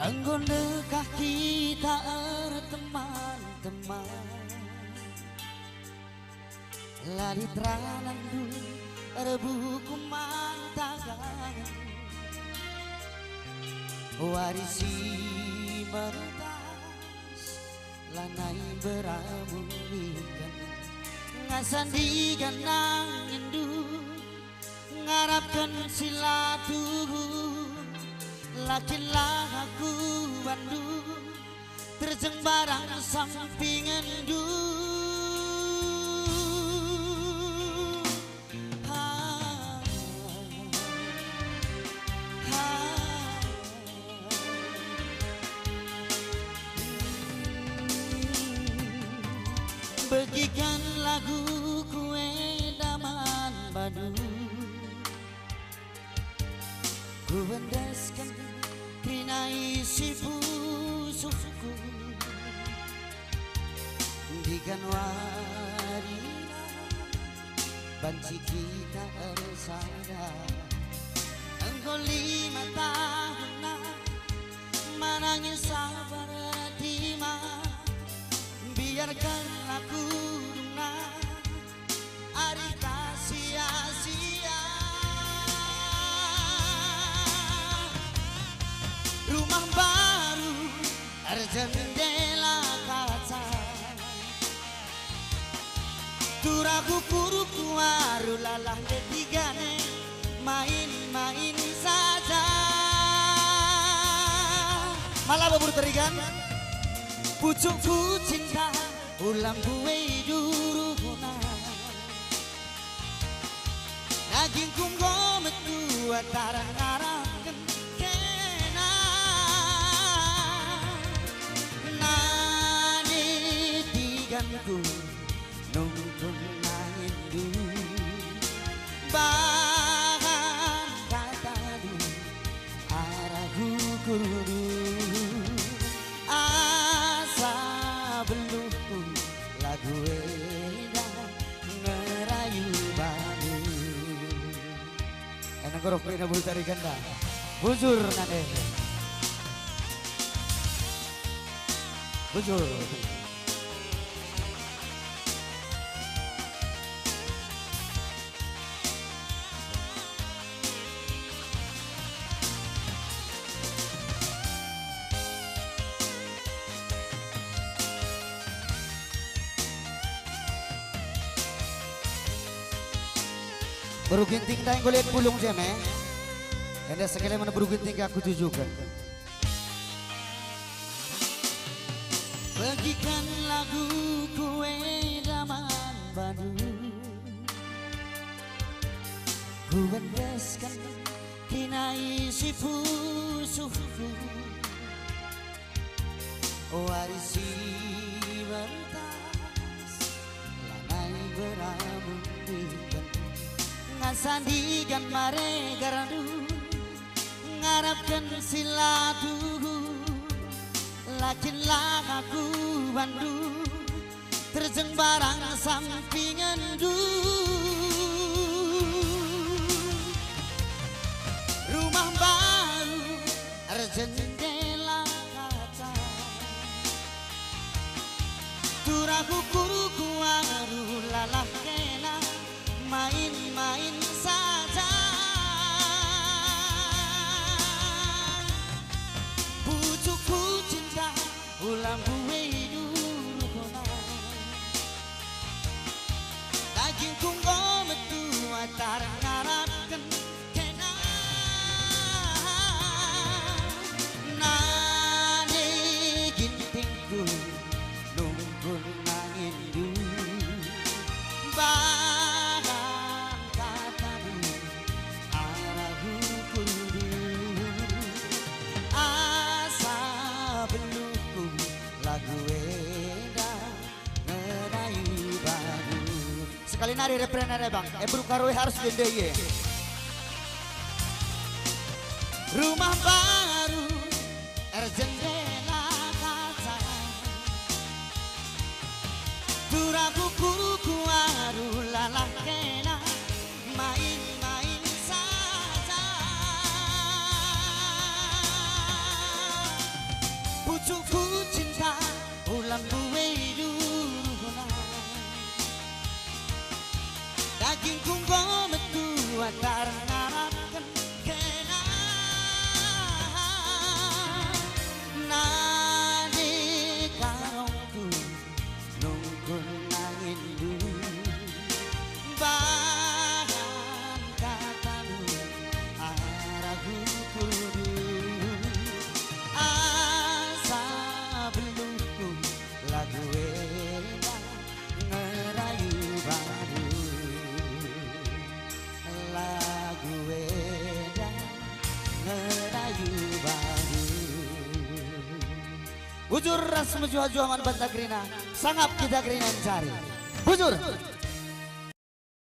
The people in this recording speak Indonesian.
Anggun dekah kita teman-teman, lari teranan du rebuku mantagan, warisi meretas lanai beramunikan, ngasandikan nangin du ngarapkan silatu, lakilah aku bandu terjeng barang sampingan du. Bagikan lagu kue daman badu, ku bendaskan krina isi pusuku, dikan warina banci kita bersama. Engkau 5 tahun manangis sabar tima, biarkan aku ari sia-sia. Rumah baru jendela kaca, turaku kuruku aru lalah detigane main-main saja. Malah babur terigan pucukku cinta ulam buwe durukuna, naging kunggo metu tarang-tarangken kena, nani tiganku nungkun naindu bahan katadu arahu kurudu asa beluku lagu eda ngerayu badu. Enak gorok rina bulu tari ganda bujur nade bujur. Baru ginting tayang gue liat pulung jam Enda sekali mana baru ginting aku tujukan. Bagikan lagu kue daman badu, ku bendaskan kina isi pusuku, warisi bertas lanai beramunikan, ngasandikan mare garadu ngarapkan silatu, lakilah aku bandu terjeng barang sampingan du. Rumah baru jendela kaca, turaku kuruku aru lalah kena main-main saja. Pucukku cinta ulam buwe durukona, daging kunggo metu tarang-tarangken kena, nane gintingku nungkun nangindu barang katamu arahu kudu asa beluku lagu eda ngerayu badu. Sekali nari refren ada bang, Ebru Karwe harus gede ye. Rumah baru jendela kaca, turaku kuruku aru lalah kena main-main saja. ngerayu baru. Bujur ras mejual juaman banta krina, sangap kita krina cari. Bujur.